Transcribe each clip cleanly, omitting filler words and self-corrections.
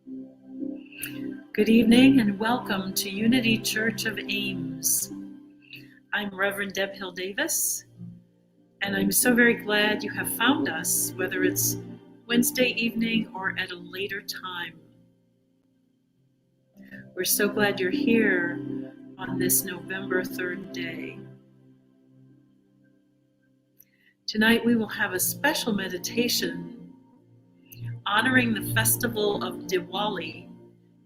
Good evening and welcome to Unity Church of Ames. I'm Reverend Deb Hill Davis, and I'm so very glad you have found us, whether it's Wednesday evening or at a later time. We're so glad you're here on this November 3rd day. Tonight we will have a special meditation honoring the festival of Diwali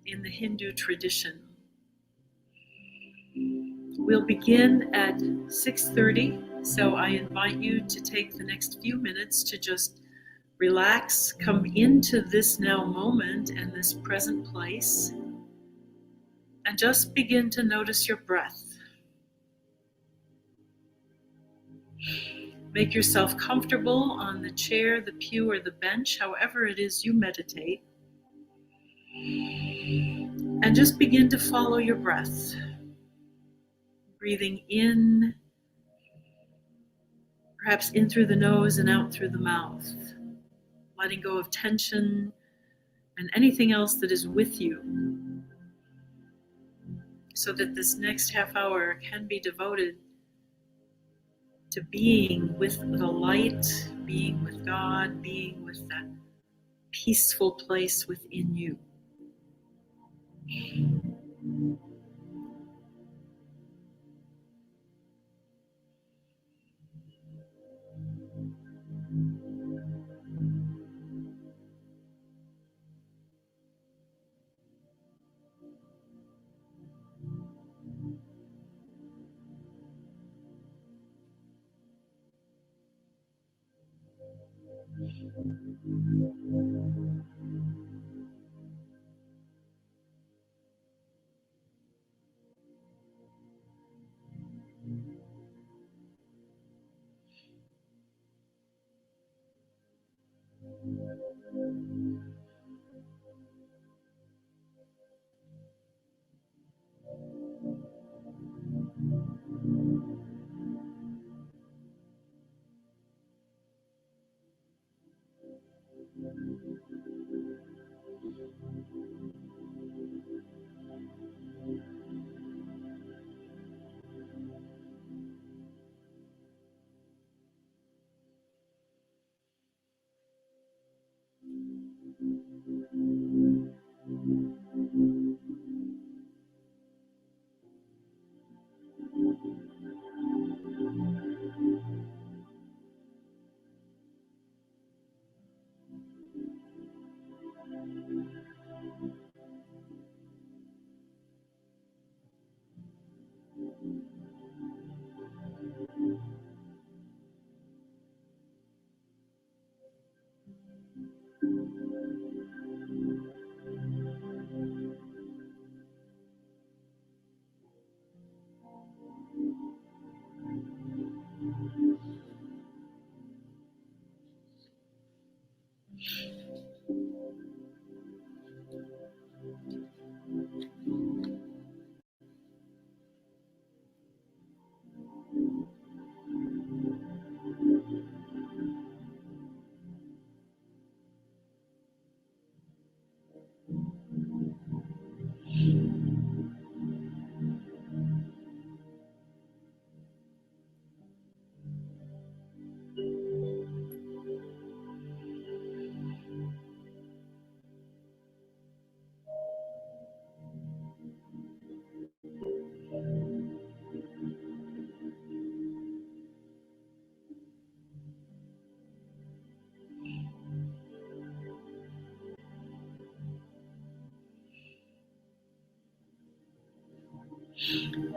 in the Hindu tradition. We'll begin at 6:30, so I invite you to take the next few minutes to just relax, come into this now moment and this present place, and just begin to notice your breath. Make yourself comfortable on the chair, the pew, or the bench, however it is you meditate, and just begin to follow your breath. Breathing in, perhaps in through the nose and out through the mouth. Letting go of tension and anything else that is with you, so that this next half hour can be devoted to being with the light, being with God, being with that peaceful place within you.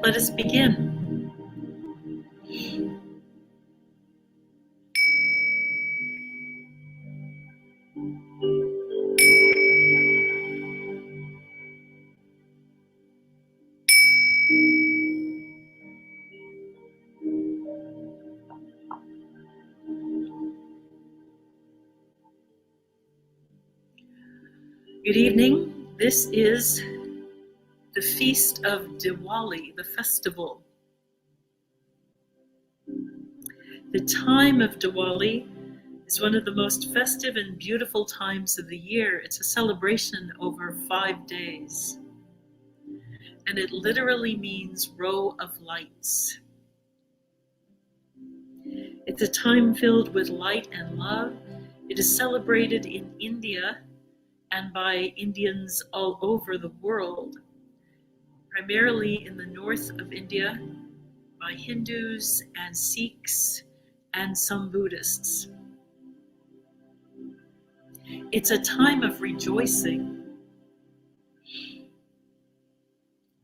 Let us begin. Good evening. This is the feast of Diwali, the festival. The time of Diwali It's one of the most festive and beautiful times of the year. It's a celebration over 5 days, and it literally means row of lights. It's a time filled with light and love. It is celebrated in India and by Indians all over the world, primarily in the north of India by Hindus and Sikhs and some Buddhists. It's a time of rejoicing.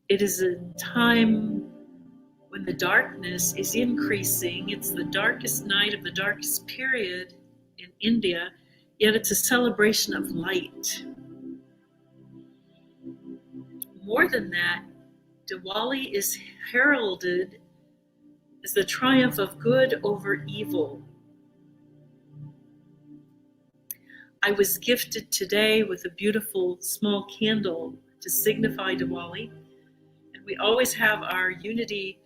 It is a time when the darkness is increasing. It's the darkest night of the darkest period in India, yet it's a celebration of light. More than that, Diwali is heralded as the triumph of good over evil. I was gifted today with a beautiful small candle to signify Diwali, and we always have our Unity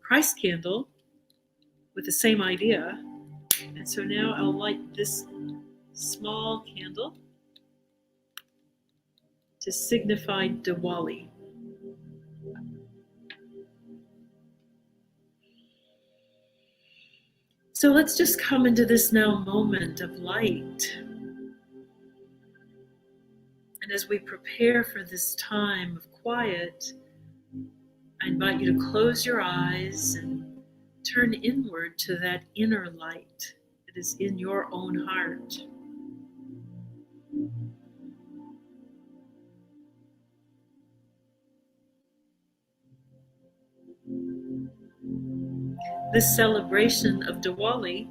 Christ candle with the same idea. And so now I'll light this small candle to signify Diwali. So let's just come into this now moment of light. And as we prepare for this time of quiet, I invite you to close your eyes and turn inward to that inner light that is in your own heart. This celebration of Diwali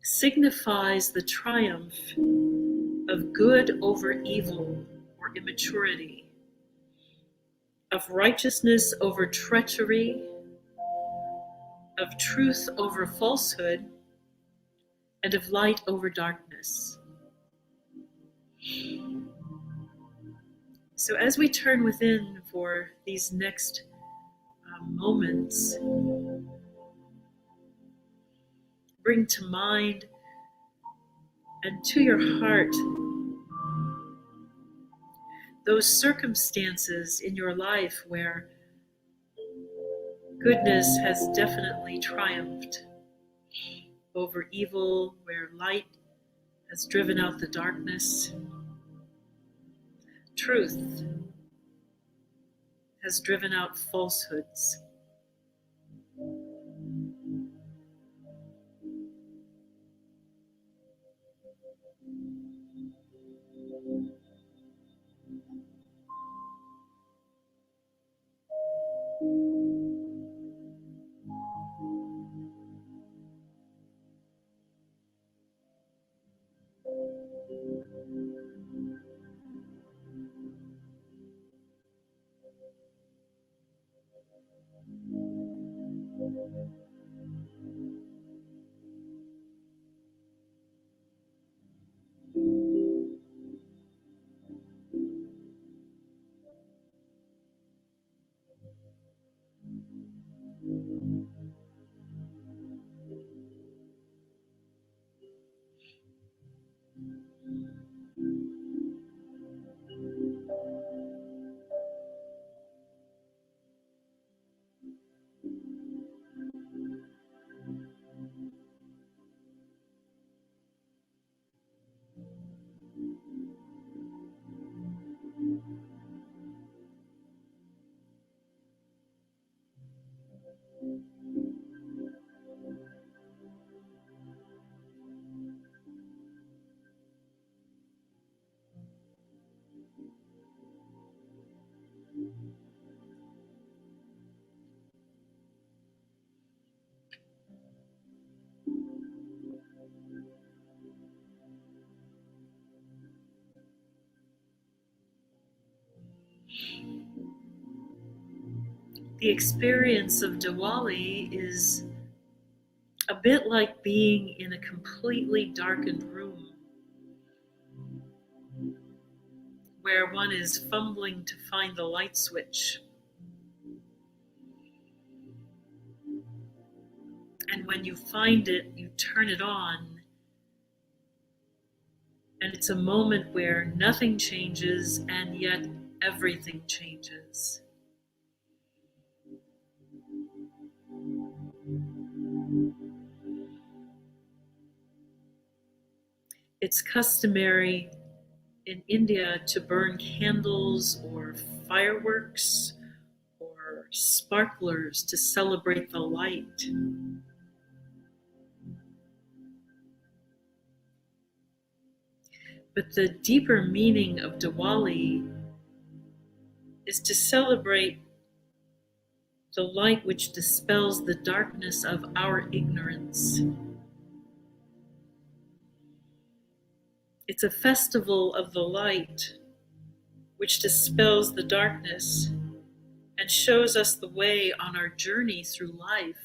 signifies the triumph of good over evil or immaturity, of righteousness over treachery, of truth over falsehood, and of light over darkness. So as we turn within for these next moments, bring to mind and to your heart those circumstances in your life where goodness has definitely triumphed over evil, where light has driven out the darkness. Truth has driven out falsehoods. The experience of Diwali is a bit like being in a completely darkened room where one is fumbling to find the light switch. And when you find it, you turn it on, And it's a moment where nothing changes and yet everything changes. It's customary in India to burn candles or fireworks or sparklers to celebrate the light. But the deeper meaning of Diwali is to celebrate the light which dispels the darkness of our ignorance. It's a festival of the light which dispels the darkness and shows us the way on our journey through life.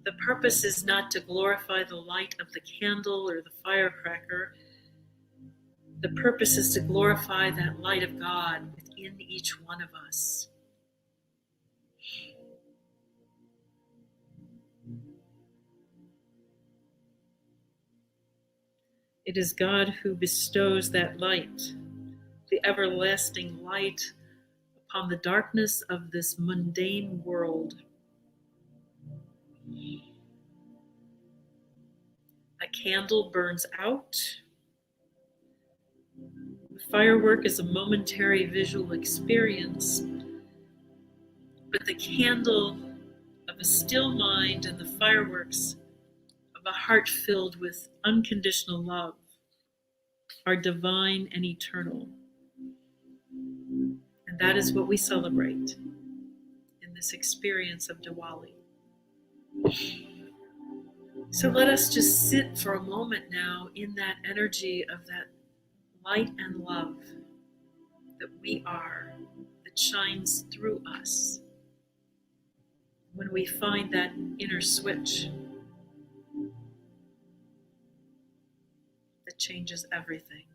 The purpose is not to glorify the light of the candle or the firecracker. The purpose is to glorify that light of God within each one of us. It is God who bestows that light, the everlasting light, upon the darkness of this mundane world. A candle burns out. The firework is a momentary visual experience, but the candle of a still mind and the fireworks of a heart filled with unconditional love are divine and eternal. And that is what we celebrate in this experience of Diwali. So let us just sit for a moment now in that energy of that light and love that we are, that shines through us. When we find that inner switch that changes everything.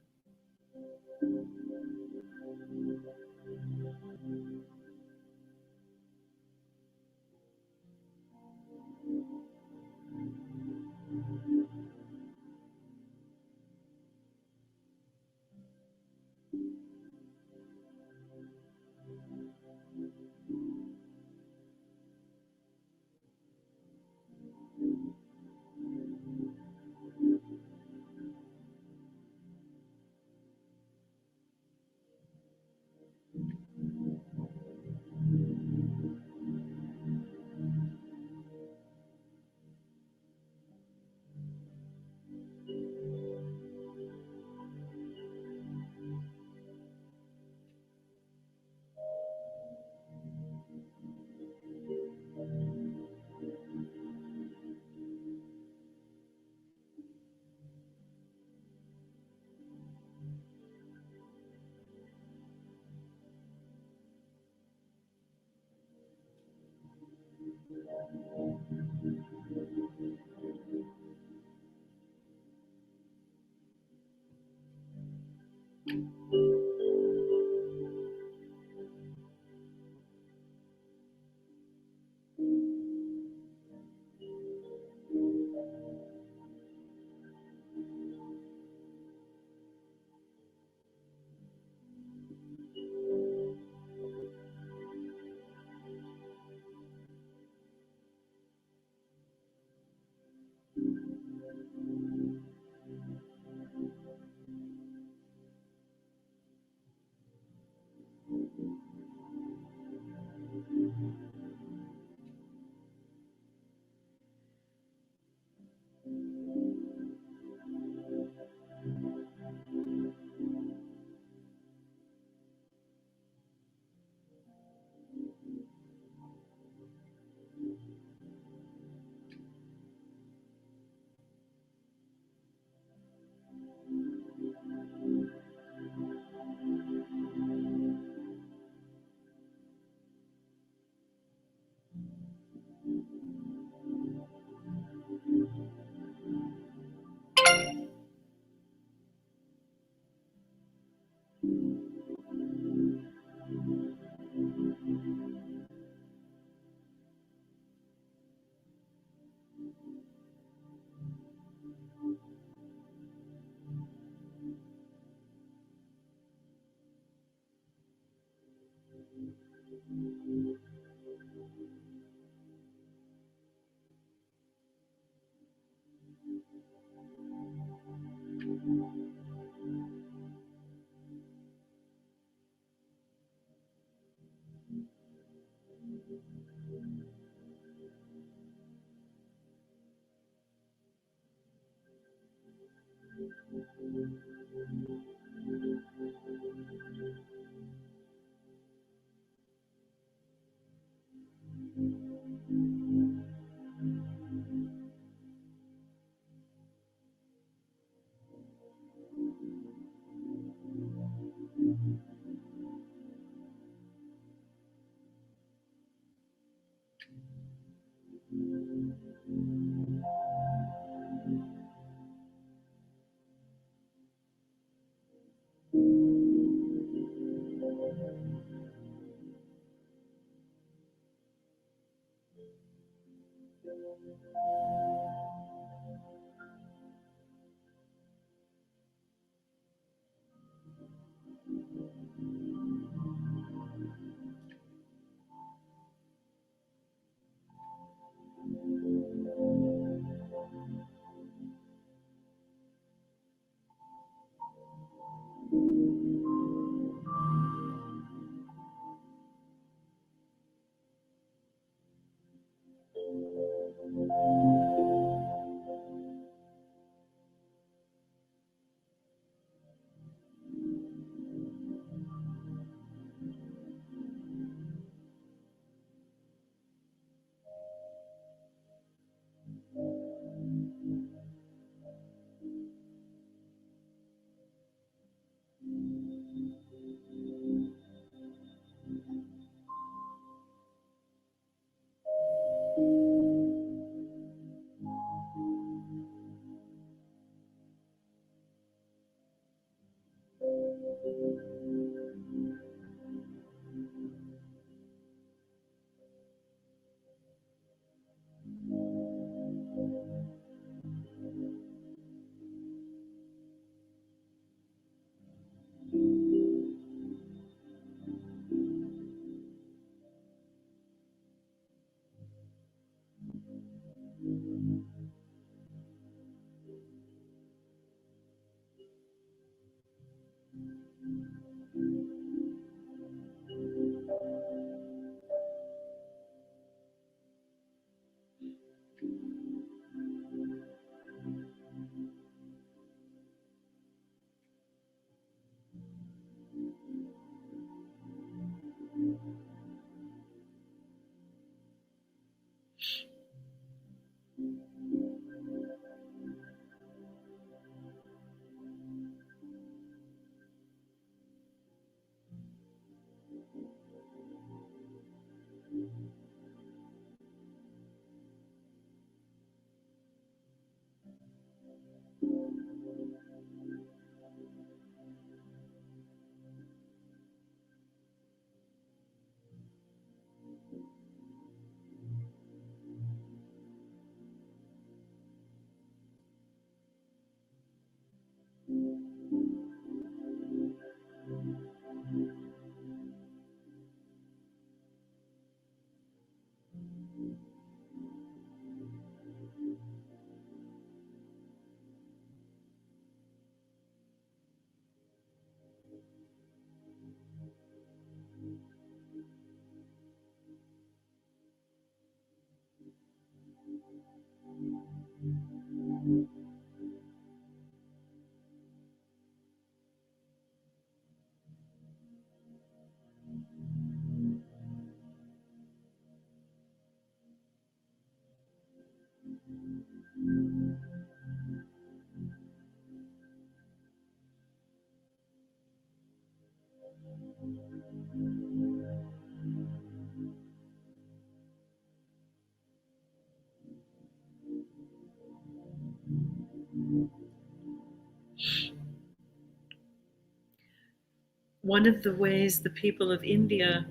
One of the ways the people of India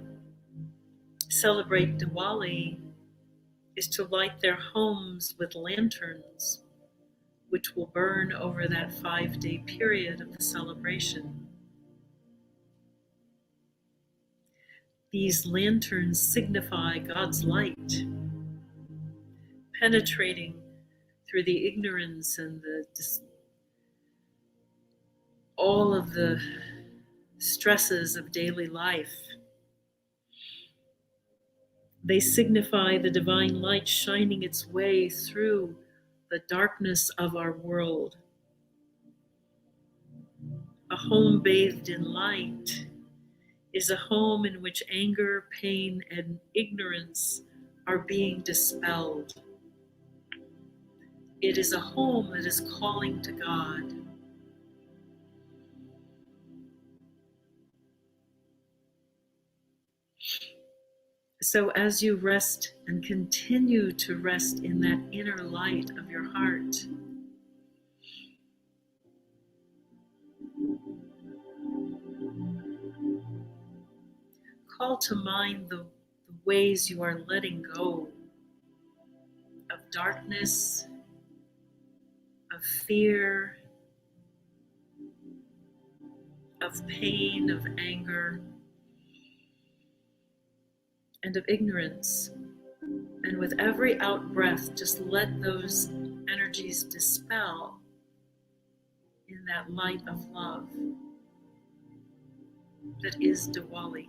celebrate Diwali is to light their homes with lanterns, which will burn over that 5-day period of the celebration. These lanterns signify God's light penetrating through the ignorance and all of the stresses of daily life. They signify the divine light shining its way through the darkness of our world. A home bathed in light is a home in which anger, pain, and ignorance are being dispelled. It is a home that is calling to God. So as you rest and continue to rest in that inner light of your heart, call to mind the ways you are letting go of darkness, of fear, of pain, of anger, and of ignorance. And with every out breath, just let those energies dispel in that light of love that is Diwali.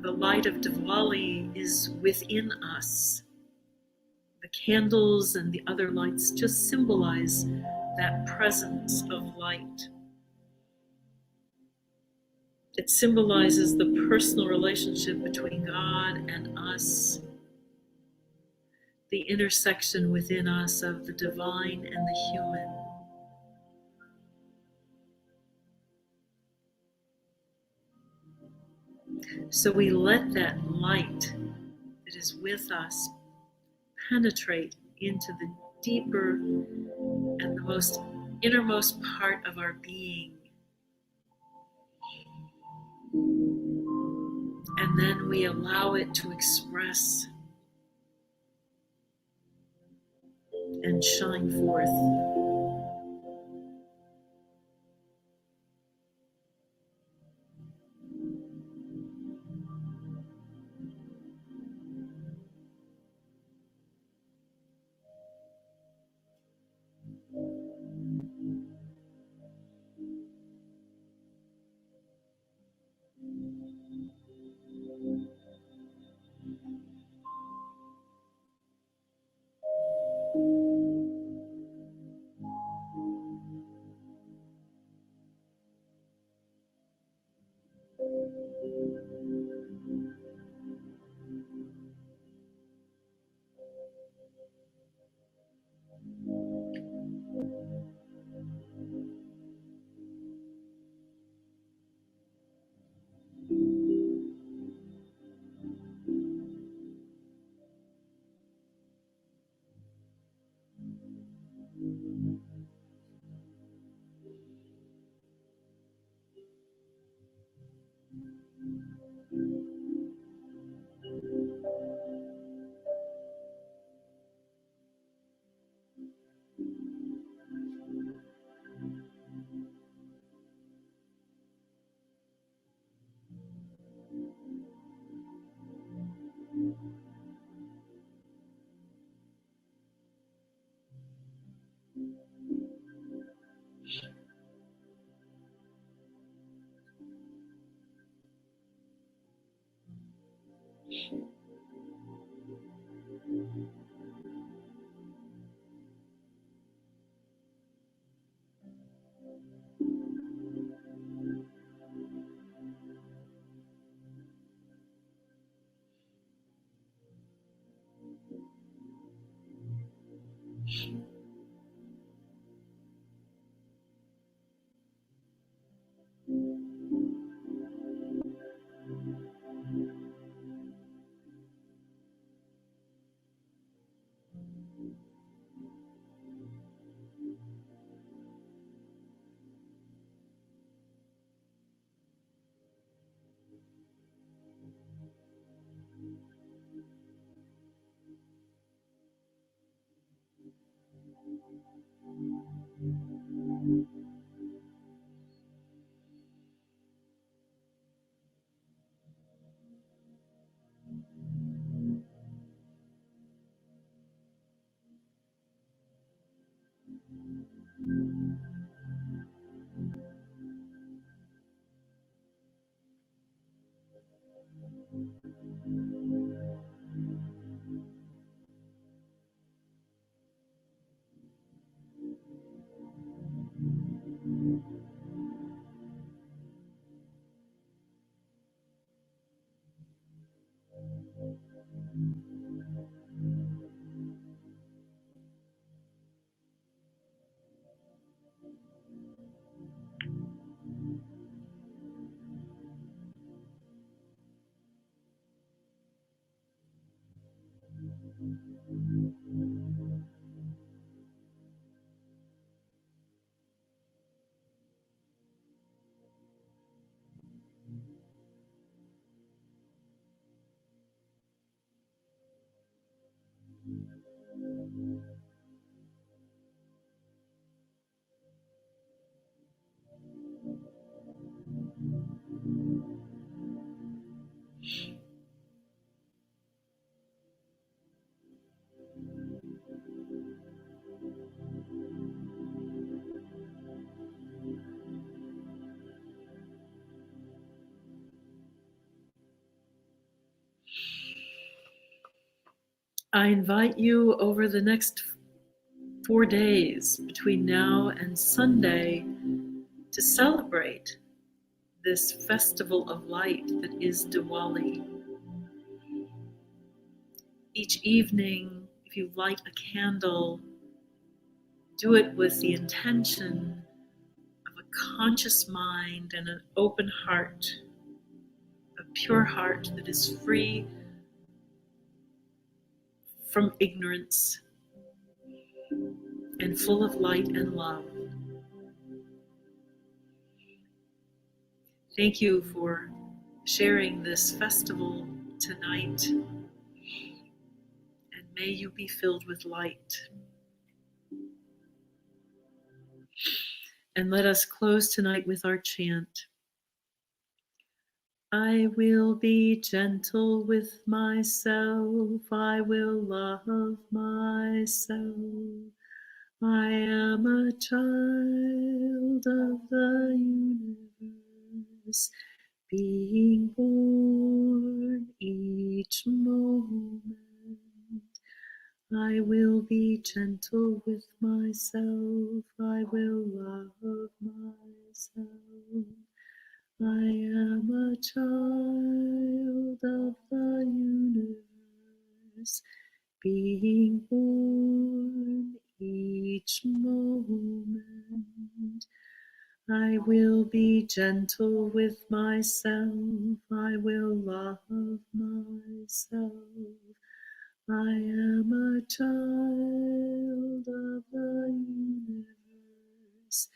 The light of Diwali is within us. The candles and the other lights just symbolize that presence of light. It symbolizes the personal relationship between God and us, the intersection within us of the divine and the human. So we let that light that is with us penetrate into the deeper and the most innermost part of our being. And then we allow it to express and shine forth. I invite you over the next 4 days between now and Sunday to celebrate this festival of light that is Diwali. Each evening, if you light a candle, do it with the intention of a conscious mind and an open heart, a pure heart that is free from ignorance and full of light and love. Thank you for sharing this festival tonight, and may you be filled with light. And let us close tonight with our chant. I will be gentle with myself, I will love myself. I am a child of the universe, being born each moment. I will be gentle with myself, I will love myself. I am a child of the universe, being born each moment. I will be gentle with myself, I will love myself. I am a child of the universe,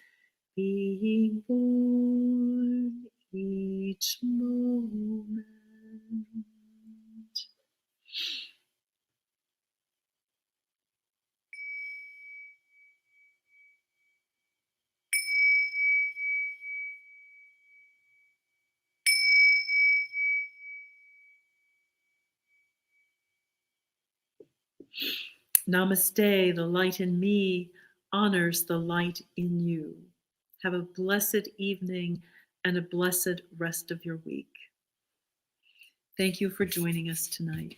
being born each moment. Namaste, the light in me honors the light in you. Have a blessed evening and a blessed rest of your week. Thank you for joining us tonight.